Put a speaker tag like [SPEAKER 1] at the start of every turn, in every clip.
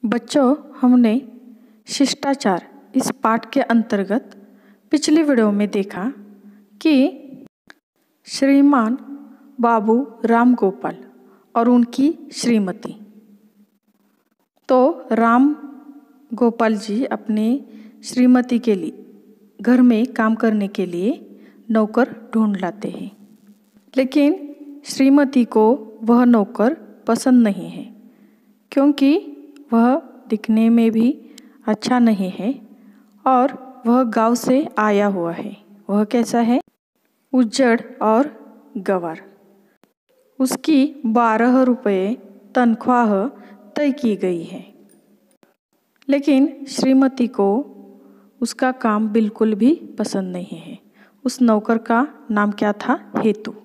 [SPEAKER 1] बच्चों, हमने शिष्टाचार इस पाठ के अंतर्गत पिछली वीडियो में देखा कि श्रीमान बाबू राम गोपाल और उनकी श्रीमती। तो राम गोपाल जी अपने श्रीमती के लिए घर में काम करने के लिए नौकर ढूंढ लाते हैं, लेकिन श्रीमती को वह नौकर पसंद नहीं है, क्योंकि वह दिखने में भी अच्छा नहीं है और वह गांव से आया हुआ है। वह कैसा है? उज्जड़ और गंवार। उसकी 12 रुपये तनख्वाह तय की गई है, लेकिन श्रीमती को उसका काम बिल्कुल भी पसंद नहीं है। उस नौकर का नाम क्या था? हेतु।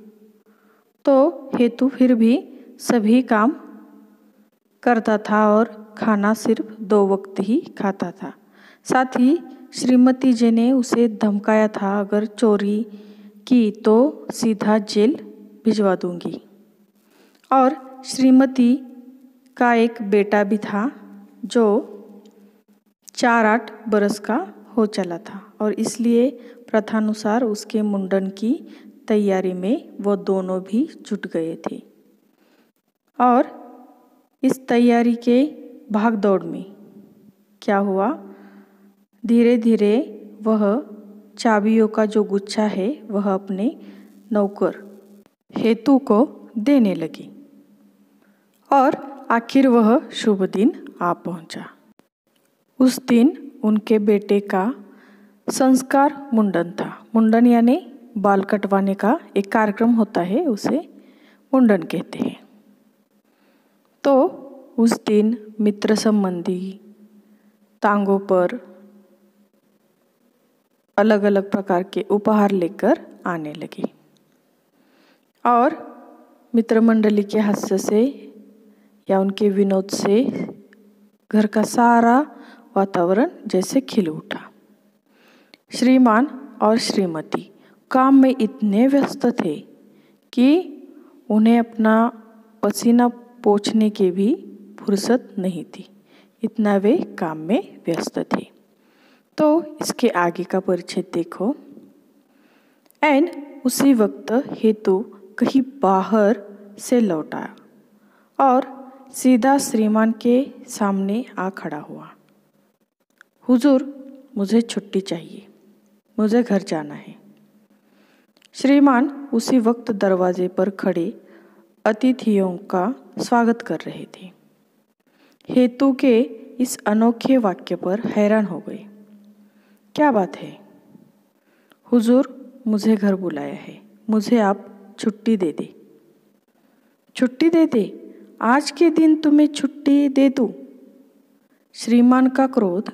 [SPEAKER 1] तो हेतु फिर भी सभी काम करता था और खाना सिर्फ 2 वक्त ही खाता था। साथ ही श्रीमती जी ने उसे धमकाया था, अगर चोरी की तो सीधा जेल भिजवा दूंगी। और श्रीमती का एक बेटा भी था जो 4-8 बरस का हो चला था, और इसलिए प्रथानुसार उसके मुंडन की तैयारी में वो दोनों भी जुट गए थे। और इस तैयारी के भागदौड़ में क्या हुआ? धीरे धीरे वह चाबियों का जो गुच्छा है वह अपने नौकर हेतु को देने लगी, और आखिर वह शुभ दिन आ पहुंचा। उस दिन उनके बेटे का संस्कार मुंडन था। मुंडन यानी बाल कटवाने का एक कार्यक्रम होता है, उसे मुंडन कहते हैं। तो उस दिन मित्र संबंधी टांगों पर अलग अलग प्रकार के उपहार लेकर आने लगे, और मित्र मंडली के हास्य से या उनके विनोद से घर का सारा वातावरण जैसे खिल उठा। श्रीमान और श्रीमती काम में इतने व्यस्त थे कि उन्हें अपना पसीना पोंछने की भी फुर्सत नहीं थी, इतना वे काम में व्यस्त थे। तो इसके आगे का परिचय देखो। एंड उसी वक्त हेतु कहीं बाहर से लौटा और सीधा श्रीमान के सामने आ खड़ा हुआ। हुजूर, मुझे छुट्टी चाहिए, मुझे घर जाना है। श्रीमान उसी वक्त दरवाजे पर खड़े अतिथियों का स्वागत कर रहे थे। हेतु के इस अनोखे वाक्य पर हैरान हो गए। क्या बात है? हुजूर, मुझे घर बुलाया है, मुझे आप छुट्टी दे दे। छुट्टी दे दे? आज के दिन तुम्हें छुट्टी दे दूं? श्रीमान का क्रोध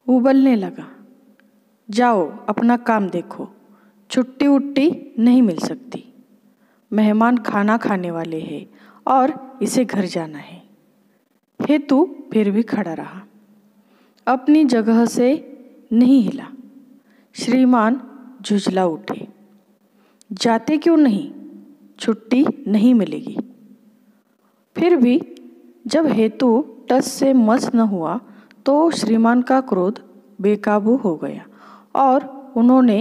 [SPEAKER 1] उबलने लगा। जाओ अपना काम देखो, छुट्टी उट्टी नहीं मिल सकती। मेहमान खाना खाने वाले हैं और इसे घर जाना है। हेतु फिर भी खड़ा रहा, अपनी जगह से नहीं हिला। श्रीमान झुंझला उठे। जाते क्यों नहीं? छुट्टी नहीं मिलेगी। फिर भी जब हेतु टस से मस न हुआ तो श्रीमान का क्रोध बेकाबू हो गया और उन्होंने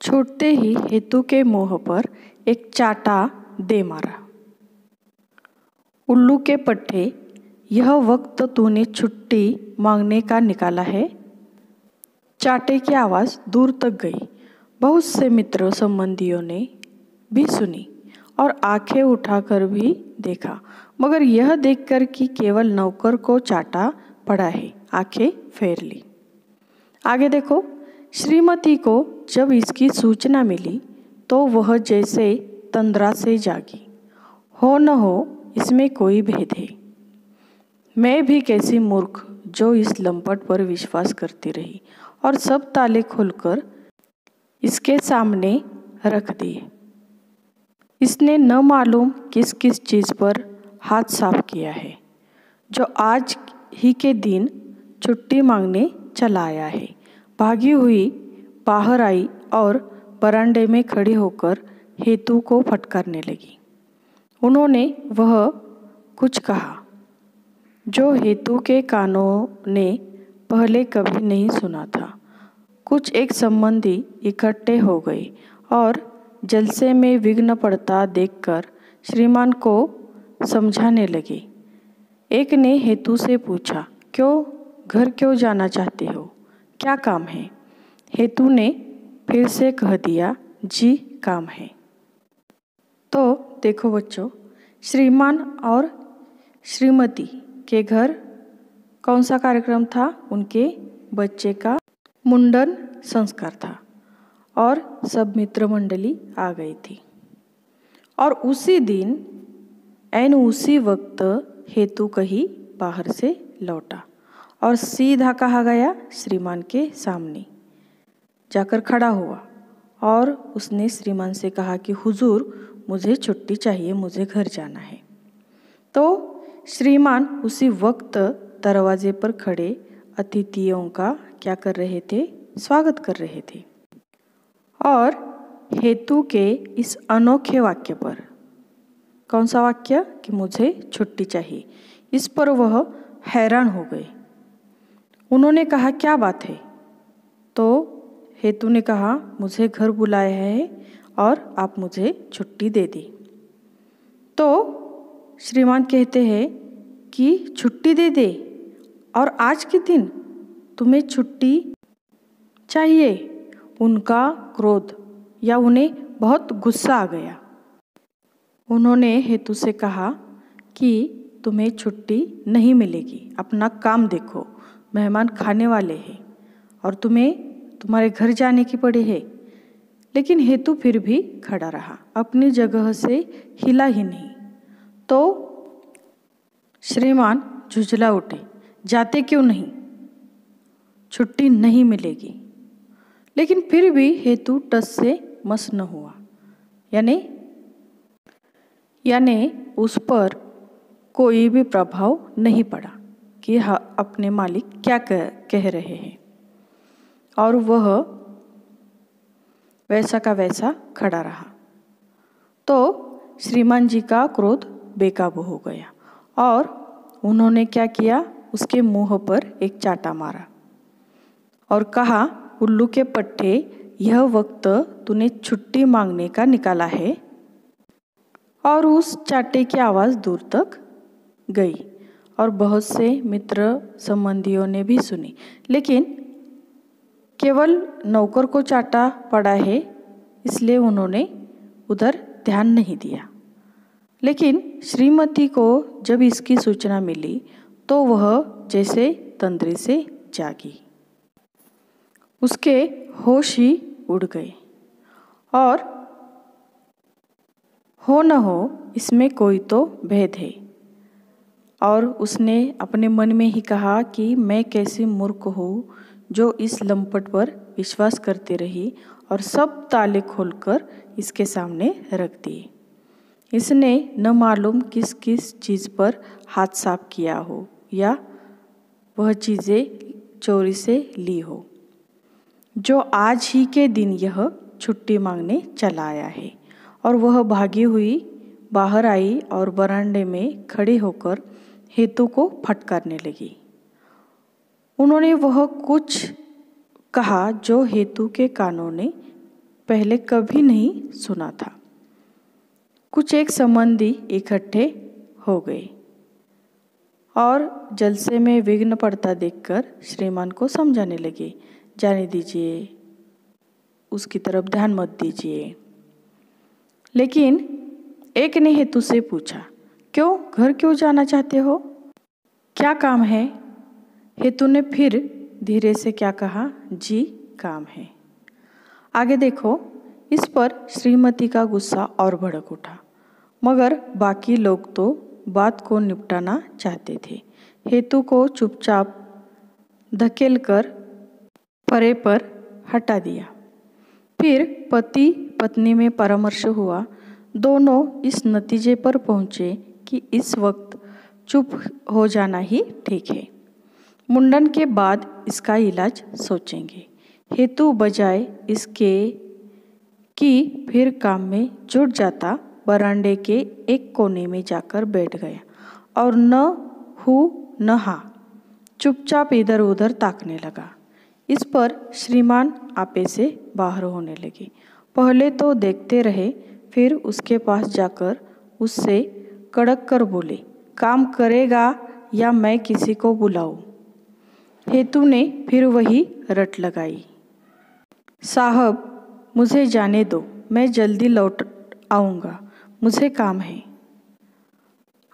[SPEAKER 1] छूटते ही हेतु के मुंह पर एक चाटा दे मारा। उल्लू के पट्टे, यह वक्त तूने छुट्टी मांगने का निकाला है? चाटे की आवाज़ दूर तक गई। बहुत से मित्र संबंधियों ने भी सुनी और आंखें उठाकर भी देखा, मगर यह देखकर कि केवल नौकर को चाटा पड़ा है, आंखें फेर ली। आगे देखो। श्रीमती को जब इसकी सूचना मिली तो वह जैसे तंद्रा से जागी। हो न हो इसमें कोई भेद है। मैं भी कैसी मूर्ख जो इस लंपट पर विश्वास करती रही और सब ताले खोलकर इसके सामने रख दिए। इसने न मालूम किस किस चीज़ पर हाथ साफ किया है, जो आज ही के दिन छुट्टी मांगने चला आया है। भागी हुई बाहर आई और बरामदे में खड़ी होकर हेतु को फटकारने लगी। उन्होंने वह कुछ कहा, जो हेतु के कानों ने पहले कभी नहीं सुना था। कुछ एक संबंधी इकट्ठे हो गए और जलसे में विघ्न पड़ता देखकर श्रीमान को समझाने लगे। एक ने हेतु से पूछा, क्यों घर क्यों जाना चाहते हो, क्या काम है? हेतु ने फिर से कह दिया, जी काम है। तो देखो बच्चों, श्रीमान और श्रीमती के घर कौन सा कार्यक्रम था? उनके बच्चे का मुंडन संस्कार था और सब मित्र मंडली आ गई थी। और उसी दिन ऐन उसी वक्त हेतु कहीं बाहर से लौटा और सीधा कहाँ गया? श्रीमान के सामने जाकर खड़ा हुआ और उसने श्रीमान से कहा कि हुजूर मुझे छुट्टी चाहिए, मुझे घर जाना है। तो श्रीमान उसी वक्त दरवाजे पर खड़े अतिथियों का क्या कर रहे थे? स्वागत कर रहे थे। और हेतु के इस अनोखे वाक्य पर, कौन सा वाक्य? कि मुझे छुट्टी चाहिए, इस पर वह हैरान हो गए। उन्होंने कहा, क्या बात है? तो हेतु ने कहा, मुझे घर बुलाया है और आप मुझे छुट्टी दे दी। तो श्रीमान कहते हैं कि छुट्टी दे दे और आज के दिन तुम्हें छुट्टी चाहिए। उनका क्रोध या उन्हें बहुत गुस्सा आ गया। उन्होंने हेतु से कहा कि तुम्हें छुट्टी नहीं मिलेगी, अपना काम देखो, मेहमान खाने वाले हैं और तुम्हें तुम्हारे घर जाने की पड़ी है। लेकिन हेतु फिर भी खड़ा रहा, अपनी जगह से हिला ही नहीं। तो श्रीमान झुंझला उठे, जाते क्यों नहीं? छुट्टी नहीं मिलेगी। लेकिन फिर भी हेतु टस से मस न हुआ, यानी उस पर कोई भी प्रभाव नहीं पड़ा कि अपने मालिक क्या कह रहे हैं, और वह वैसा का वैसा खड़ा रहा। तो श्रीमान जी का क्रोध बेकाबू हो गया और उन्होंने क्या किया? उसके मुंह पर एक चाटा मारा और कहा, उल्लू के पट्टे, यह वक्त तूने छुट्टी मांगने का निकाला है। और उस चाटे की आवाज़ दूर तक गई और बहुत से मित्र संबंधियों ने भी सुनी। लेकिन केवल नौकर को चाटा पड़ा है, इसलिए उन्होंने उधर ध्यान नहीं दिया। लेकिन श्रीमती को जब इसकी सूचना मिली तो वह जैसे तंद्रे से जागी। उसके होश ही उड़ गए और हो न हो इसमें कोई तो भेद है। और उसने अपने मन में ही कहा कि मैं कैसी मूर्ख हूँ जो इस लंपट पर विश्वास करती रही और सब ताले खोलकर इसके सामने रख दिए। इसने न मालूम किस किस चीज़ पर हाथ साफ किया हो या वह चीज़ें चोरी से ली हो, जो आज ही के दिन यह छुट्टी मांगने चला आया है। और वह भागी हुई बाहर आई और बरामदे में खड़ी होकर हेतु को फटकारने लगी। उन्होंने वह कुछ कहा जो हेतु के कानों ने पहले कभी नहीं सुना था। कुछ एक संबंधी इकट्ठे हो गए और जलसे में विघ्न पड़ता देखकर श्रीमान को समझाने लगे, जाने दीजिए, उसकी तरफ ध्यान मत दीजिए। लेकिन एक ने हेतु से पूछा, क्यों घर क्यों जाना चाहते हो, क्या काम है? हेतु ने फिर धीरे से क्या कहा? जी काम है। आगे देखो, इस पर श्रीमती का गुस्सा और भड़क उठा, मगर बाकी लोग तो बात को निपटाना चाहते थे। हेतु को चुपचाप धकेलकर परे पर हटा दिया। फिर पति पत्नी में परामर्श हुआ। दोनों इस नतीजे पर पहुँचे कि इस वक्त चुप हो जाना ही ठीक है। मुंडन के बाद इसका इलाज सोचेंगे। हेतु बजाय इसके कि फिर काम में जुट जाता, बरामदे के एक कोने में जाकर बैठ गया और न हू नहा, चुपचाप इधर उधर ताकने लगा। इस पर श्रीमान आपे से बाहर होने लगे। पहले तो देखते रहे, फिर उसके पास जाकर उससे कड़क कर बोले, काम करेगा या मैं किसी को बुलाऊं? हेतु ने फिर वही रट लगाई, साहब मुझे जाने दो, मैं जल्दी लौट आऊँगा, मुझे काम है।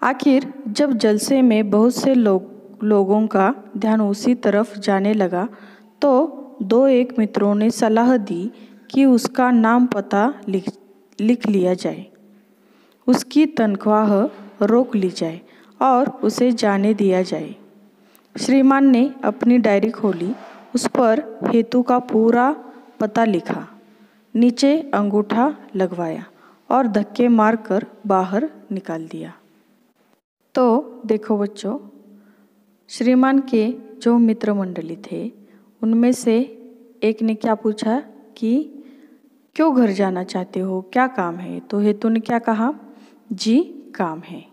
[SPEAKER 1] आखिर जब जलसे में बहुत से लोगों का ध्यान उसी तरफ जाने लगा तो दो एक मित्रों ने सलाह दी कि उसका नाम पता लिख लिया जाए, उसकी तनख्वाह रोक ली जाए और उसे जाने दिया जाए। श्रीमान ने अपनी डायरी खोली, उस पर हेतु का पूरा पता लिखा, नीचे अंगूठा लगवाया और धक्के मारकर बाहर निकाल दिया। तो देखो बच्चों, श्रीमान के जो मित्र मंडली थे उनमें से एक ने क्या पूछा कि क्यों घर जाना चाहते हो, क्या काम है? तो हेतु ने क्या कहा, जी काम है।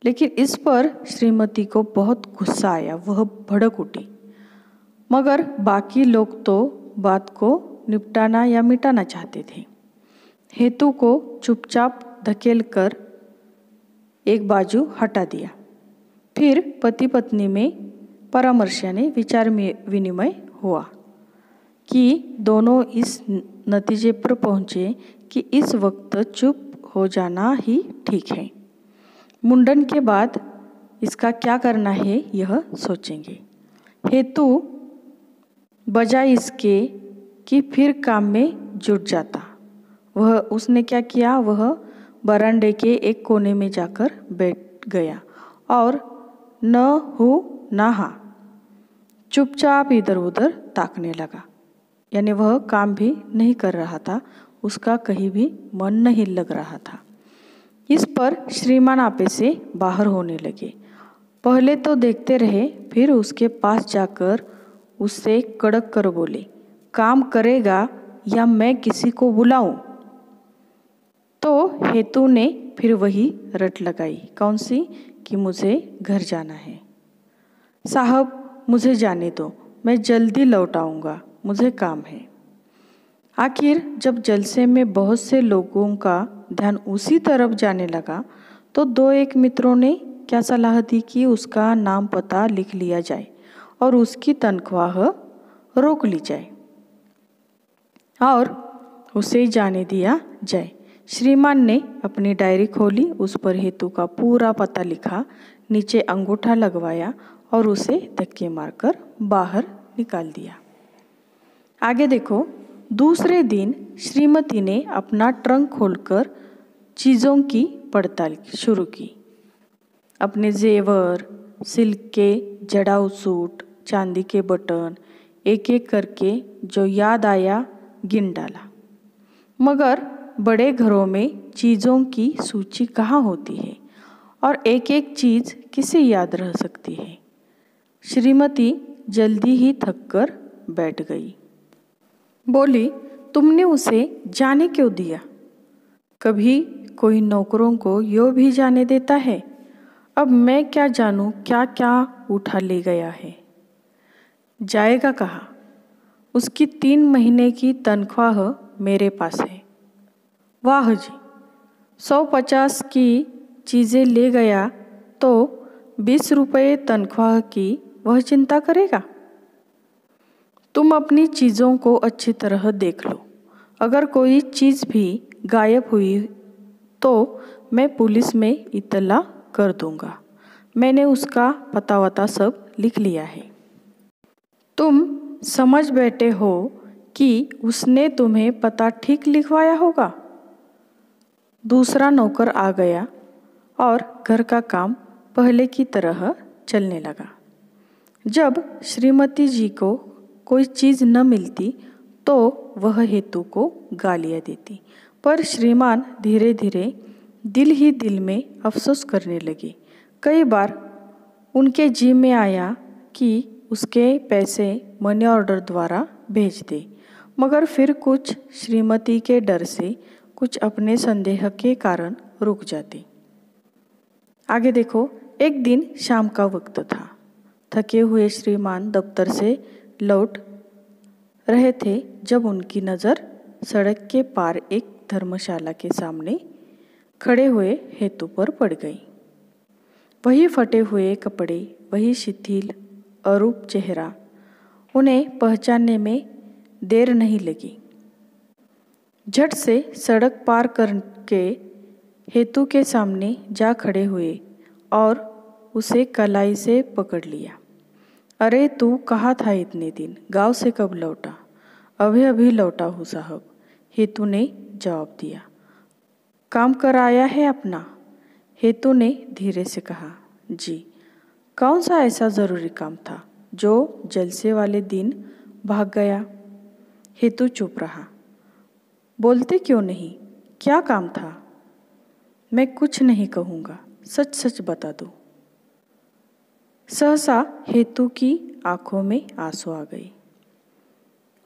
[SPEAKER 1] लेकिन इस पर श्रीमती को बहुत गुस्सा आया, वह भड़क उठी। मगर बाकी लोग तो बात को निपटाना या मिटाना चाहते थे। हेतु को चुपचाप धकेल कर एक बाजू हटा दिया। फिर पति पत्नी में परामर्श यानी विचार विनिमय हुआ कि दोनों इस नतीजे पर पहुँचे कि इस वक्त चुप हो जाना ही ठीक है। मुंडन के बाद इसका क्या करना है यह सोचेंगे। हेतु बजाय इसके कि फिर काम में जुट जाता, उसने क्या किया, वह बरामदे के एक कोने में जाकर बैठ गया और न हू ना हा, चुपचाप इधर उधर ताकने लगा। यानी वह काम भी नहीं कर रहा था, उसका कहीं भी मन नहीं लग रहा था। इस पर श्रीमान आपे से बाहर होने लगे। पहले तो देखते रहे, फिर उसके पास जाकर उससे कड़क कर बोले, काम करेगा या मैं किसी को बुलाऊं? तो हेतु ने फिर वही रट लगाई, कौन सी, कि मुझे घर जाना है। साहब मुझे जाने दो, मैं जल्दी लौट आऊँगा, मुझे काम है। आखिर जब जलसे में बहुत से लोगों का ध्यान उसी तरफ जाने लगा तो दो एक मित्रों ने क्या सलाह दी कि उसका नाम पता लिख लिया जाए और उसकी तनख्वाह रोक ली जाए और उसे जाने दिया जाए। श्रीमान ने अपनी डायरी खोली, उस पर हेतु का पूरा पता लिखा, नीचे अंगूठा लगवाया और उसे धक्के मारकर बाहर निकाल दिया। आगे देखो, दूसरे दिन श्रीमती ने अपना ट्रंक खोलकर चीज़ों की पड़ताल शुरू की। अपने जेवर, सिल्क के जड़ाऊ सूट, चांदी के बटन एक एक करके जो याद आया गिन डाला। मगर बड़े घरों में चीज़ों की सूची कहाँ होती है और एक एक चीज़ किसे याद रह सकती है। श्रीमती जल्दी ही थक कर बैठ गई। बोली, तुमने उसे जाने क्यों दिया? कभी कोई नौकरों को यो भी जाने देता है? अब मैं क्या जानूं क्या क्या उठा ले गया है। जाएगा कहाँ? उसकी 3 महीने की तनख्वाह मेरे पास है। वाह जी, 150 की चीज़ें ले गया तो 20 रुपये तनख्वाह की वह चिंता करेगा? तुम अपनी चीज़ों को अच्छी तरह देख लो, अगर कोई चीज़ भी गायब हुई तो मैं पुलिस में इत्तला कर दूंगा। मैंने उसका पता वता सब लिख लिया है। तुम समझ बैठे हो कि उसने तुम्हें पता ठीक लिखवाया होगा। दूसरा नौकर आ गया और घर का काम पहले की तरह चलने लगा। जब श्रीमती जी को कोई चीज़ न मिलती तो वह हेतु को गालियाँ देती, पर श्रीमान धीरे धीरे दिल ही दिल में अफसोस करने लगे। कई बार उनके जी में आया कि उसके पैसे मनी ऑर्डर द्वारा भेज दे, मगर फिर कुछ श्रीमती के डर से, कुछ अपने संदेह के कारण रुक जाते। आगे देखो, एक दिन शाम का वक्त था। थके हुए श्रीमान दफ्तर से लौट रहे थे जब उनकी नज़र सड़क के पार एक धर्मशाला के सामने खड़े हुए हेतु पर पड़ गई। वही फटे हुए कपड़े, वही शिथिल अरूप चेहरा, उन्हें पहचानने में देर नहीं लगी। झट से सड़क पार करके हेतु के सामने जा खड़े हुए और उसे कलाई से पकड़ लिया। अरे तू कहाँ था इतने दिन? गांव से कब लौटा? अभी अभी लौटा हूँ साहब, हेतु ने जवाब दिया। काम कर आया है अपना? हेतु ने धीरे से कहा। जी। कौन सा ऐसा ज़रूरी काम था जो जलसे वाले दिन भाग गया? हेतु चुप रहा। बोलते क्यों नहीं? क्या काम था? मैं कुछ नहीं कहूँगा, सच सच बता दो। सहसा हेतु की आंखों में आंसू आ गए।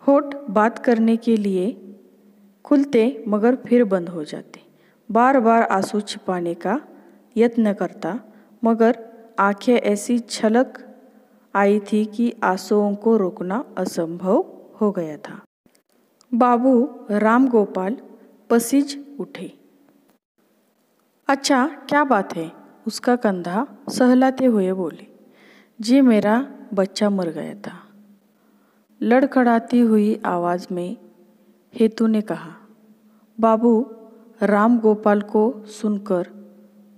[SPEAKER 1] होठ बात करने के लिए खुलते मगर फिर बंद हो जाते। बार बार आंसू छिपाने का यत्न करता, मगर आंखें ऐसी छलक आई थी कि आंसुओं को रोकना असंभव हो गया था। बाबू राम गोपाल पसीज उठे। अच्छा क्या बात है? उसका कंधा सहलाते हुए बोले। जी मेरा बच्चा मर गया था, लड़खड़ाती हुई आवाज़ में हेतु ने कहा। बाबू राम गोपाल को सुनकर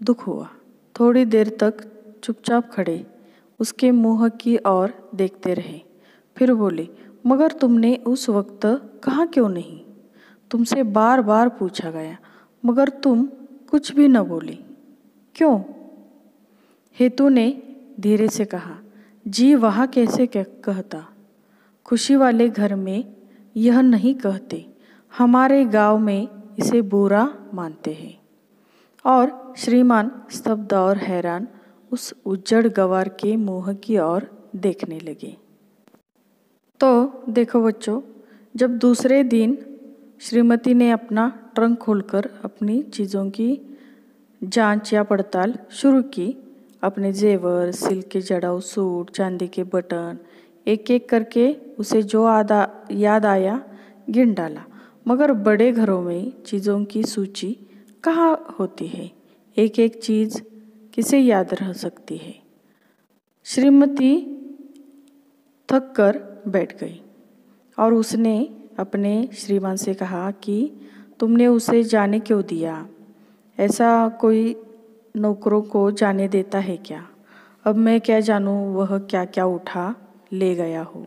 [SPEAKER 1] दुख हुआ। थोड़ी देर तक चुपचाप खड़े उसके मुंह की ओर देखते रहे, फिर बोले, मगर तुमने उस वक्त कहा क्यों नहीं? तुमसे बार बार पूछा गया, मगर तुम कुछ भी न बोली, क्यों? हेतु ने धीरे से कहा। जी वहाँ कैसे कहता? खुशी वाले घर में यह नहीं कहते, हमारे गांव में इसे बुरा मानते हैं। और श्रीमान स्तब्ध और हैरान उस उज्जड़ गवार के मुंह की ओर देखने लगे। तो देखो बच्चों, जब दूसरे दिन श्रीमती ने अपना ट्रंक खोलकर अपनी चीज़ों की जांच या पड़ताल शुरू की, अपने जेवर, सिल्क के जड़ाऊ सूट, चांदी के बटन, एक एक करके उसे जो याद आया गिन डाला। मगर बड़े घरों में चीज़ों की सूची कहाँ होती है? एक एक चीज़ किसे याद रह सकती है? श्रीमती थक कर बैठ गई और उसने अपने श्रीमान से कहा कि तुमने उसे जाने क्यों दिया? ऐसा कोई नौकरों को जाने देता है क्या? अब मैं क्या जानूं वह क्या क्या उठा ले गया हो।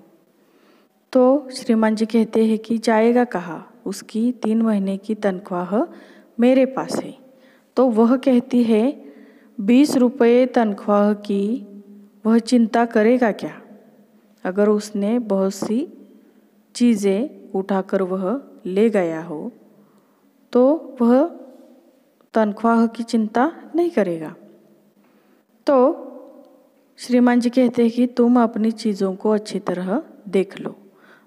[SPEAKER 1] तो श्रीमान जी कहते हैं कि जाएगा कहाँ? उसकी 3 महीने की तनख्वाह मेरे पास है। तो वह कहती है 20 रुपये तनख्वाह की वह चिंता करेगा क्या? अगर उसने बहुत सी चीज़ें उठाकर वह ले गया हो तो वह तनख्वाह की चिंता नहीं करेगा। तो श्रीमान जी कहते हैं कि तुम अपनी चीज़ों को अच्छी तरह देख लो,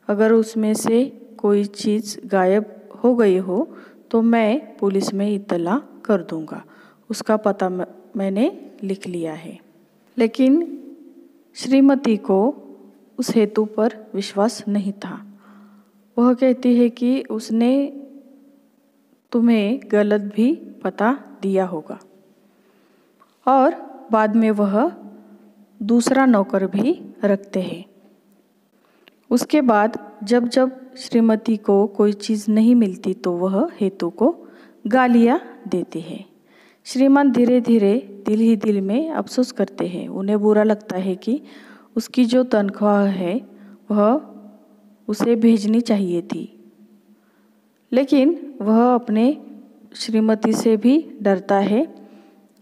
[SPEAKER 1] अगर उसमें से कोई चीज़ गायब हो गई हो तो मैं पुलिस में इत्तला कर दूंगा। उसका पता मैंने लिख लिया है। लेकिन श्रीमती को उस हेतु पर विश्वास नहीं था। वह कहती है कि उसने तुम्हें गलत भी पता दिया होगा और बाद में वह दूसरा नौकर भी रखते हैं। उसके बाद जब जब श्रीमती को कोई चीज़ नहीं मिलती तो वह हेतु को गालियाँ देती है। श्रीमान धीरे धीरे दिल ही दिल में अफसोस करते हैं। उन्हें बुरा लगता है कि उसकी जो तनख्वाह है वह उसे भेजनी चाहिए थी, लेकिन वह अपने श्रीमती से भी डरता है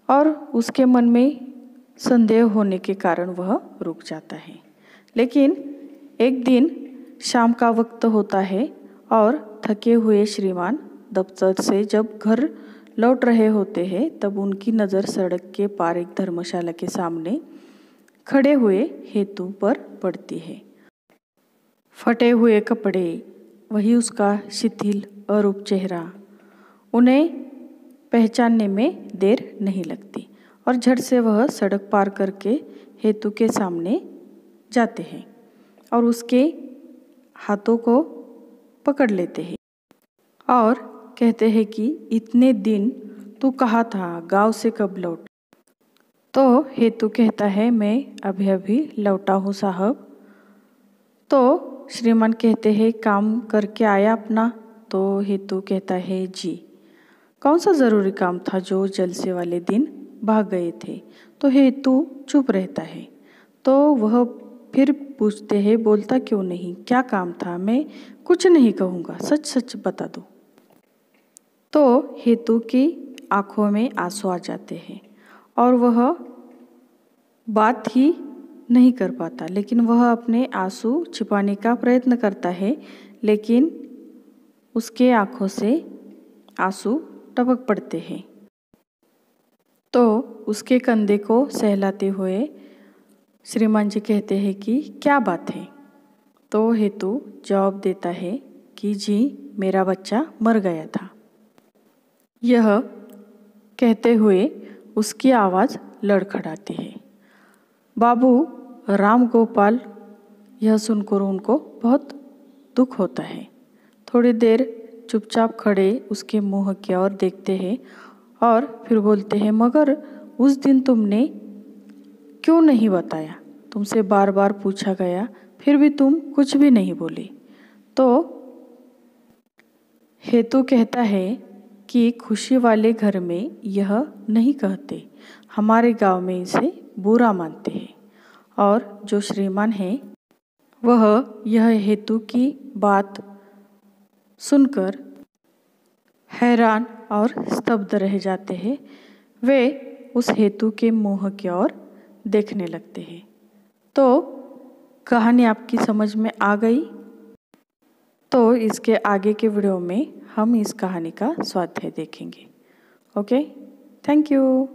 [SPEAKER 1] और उसके मन में संदेह होने के कारण वह रुक जाता है। लेकिन एक दिन शाम का वक्त होता है और थके हुए श्रीमान दफ्तर से जब घर लौट रहे होते हैं तब उनकी नज़र सड़क के पार एक धर्मशाला के सामने खड़े हुए हेतु पर पड़ती है। फटे हुए कपड़े, वही उसका शिथिल अरूप चेहरा, उन्हें पहचानने में देर नहीं लगती और झट से वह सड़क पार करके हेतु के सामने जाते हैं और उसके हाथों को पकड़ लेते हैं और कहते हैं कि इतने दिन तू कहाँ था, गांव से कब लौट? तो हेतु कहता है मैं अभी अभी लौटा हूँ साहब। तो श्रीमान कहते हैं काम करके आया अपना? तो हेतु कहता है जी। कौन सा ज़रूरी काम था जो जलसे वाले दिन भाग गए थे? तो हेतु चुप रहता है। तो वह फिर पूछते हैं बोलता क्यों नहीं, क्या काम था? मैं कुछ नहीं कहूँगा, सच सच बता दो। तो हेतु की आंखों में आंसू आ जाते हैं और वह बात ही नहीं कर पाता, लेकिन वह अपने आंसू छिपाने का प्रयत्न करता है, लेकिन उसके आंखों से आंसू टपक पड़ते हैं। तो उसके कंधे को सहलाते हुए श्रीमान जी कहते हैं कि क्या बात है? तो हेतु जवाब देता है कि जी मेरा बच्चा मर गया था। यह कहते हुए उसकी आवाज़ लड़खड़ाती है। बाबू राम गोपाल यह सुनकर उनको बहुत दुख होता है। थोड़ी देर चुपचाप खड़े उसके मुंह की ओर देखते हैं और फिर बोलते हैं मगर उस दिन तुमने क्यों नहीं बताया? तुमसे बार बार पूछा गया फिर भी तुम कुछ भी नहीं बोले। तो हेतु कहता है कि खुशी वाले घर में यह नहीं कहते, हमारे गांव में इसे बुरा मानते हैं। और जो श्रीमान है वह यह हेतु की बात सुनकर हैरान और स्तब्ध रह जाते हैं। वे उस हेतु के मुंह की ओर देखने लगते हैं। तो कहानी आपकी समझ में आ गई? तो इसके आगे के वीडियो में हम इस कहानी का स्वाध्याय देखेंगे। Okay, thank you.